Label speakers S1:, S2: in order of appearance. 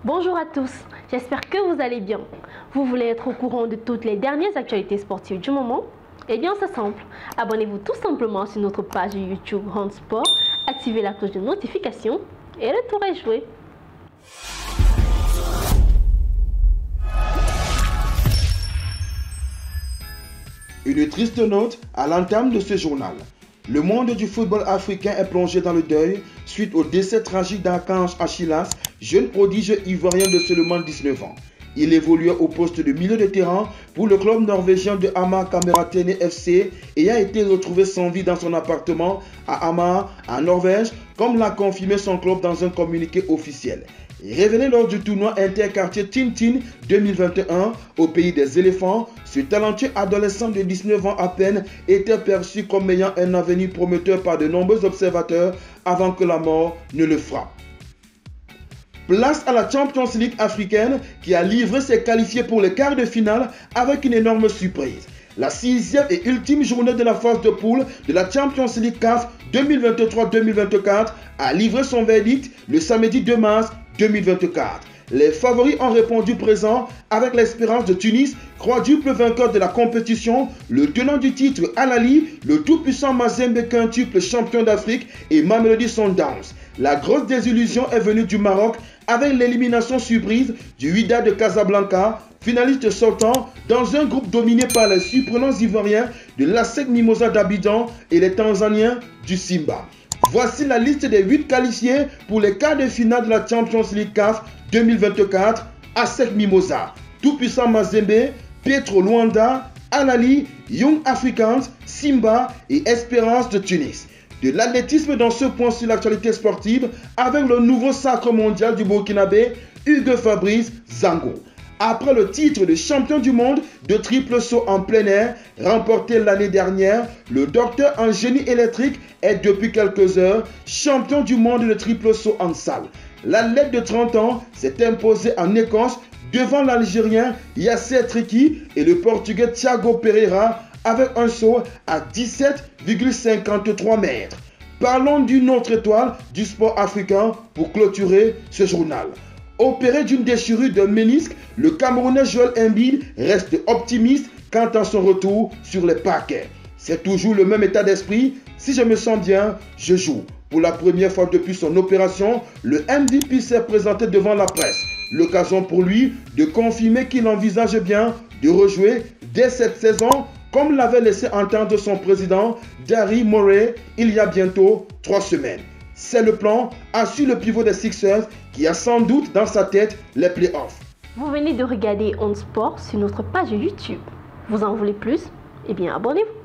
S1: Bonjour à tous, j'espère que vous allez bien. Vous voulez être au courant de toutes les dernières actualités sportives du moment? Eh bien c'est simple, abonnez-vous tout simplement sur notre page YouTube Hand Sport, activez la cloche de notification et le tour est joué.
S2: Une triste note à l'entame de ce journal. Le monde du football africain est plongé dans le deuil suite au décès tragique d'Archange Achillas, jeune prodige ivoirien de seulement 19 ans. Il évoluait au poste de milieu de terrain pour le club norvégien de Hamar Kameratene FC et a été retrouvé sans vie dans son appartement à Hamar, en Norvège, comme l'a confirmé son club dans un communiqué officiel. Révélé lors du tournoi interquartier Tintin 2021 au pays des éléphants, ce talentueux adolescent de 19 ans à peine était perçu comme ayant un avenir prometteur par de nombreux observateurs avant que la mort ne le frappe. Place à la Champions League africaine qui a livré ses qualifiés pour les quarts de finale avec une énorme surprise. La 6e et ultime journée de la phase de poule de la Champions League CAF 2023-2024 a livré son verdict le samedi 2 mars 2024. Les favoris ont répondu présent avec l'Espérance de Tunis, quadruple vainqueur de la compétition, le tenant du titre Al Ahly, le tout-puissant Mazembe quintuple champion d'Afrique et Mamelodi Sundowns. La grosse désillusion est venue du Maroc avec l'élimination surprise du Wydad de Casablanca, finaliste sortant dans un groupe dominé par les surprenants Ivoiriens de l'ASEC Mimosa d'Abidjan et les Tanzaniens du Simba. Voici la liste des 8 qualifiés pour les quarts de finale de la Champions League CAF 2024. ASEC Mimosa, tout-puissant Mazembe, Petro Luanda, Al Ahly, Young Africans, Simba et Espérance de Tunis. De l'athlétisme dans ce point sur l'actualité sportive avec le nouveau sacre mondial du Burkinabé, Hugo Fabrice Zango. Après le titre de champion du monde de triple saut en plein air remporté l'année dernière, le docteur en génie électrique est depuis quelques heures champion du monde de triple saut en salle. L'athlète de 30 ans s'est imposé en Écosse devant l'Algérien Yasser Triki et le Portugais Thiago Pereira avec un saut à 17,53 mètres. Parlons d'une autre étoile du sport africain pour clôturer ce journal. Opéré d'une déchirure de ménisque, le Camerounais Joel Embiid reste optimiste quant à son retour sur les parquets. C'est toujours le même état d'esprit. Si je me sens bien, je joue. Pour la première fois depuis son opération, le MVP s'est présenté devant la presse. L'occasion pour lui de confirmer qu'il envisage bien de rejouer dès cette saison, comme l'avait laissé entendre son président Daryl Morey il y a bientôt 3 semaines. C'est le plan, assure le pivot des Sixers qui a sans doute dans sa tête les playoffs.
S1: Vous venez de regarder Hand Sport sur notre page YouTube. Vous en voulez plus? Eh bien abonnez-vous.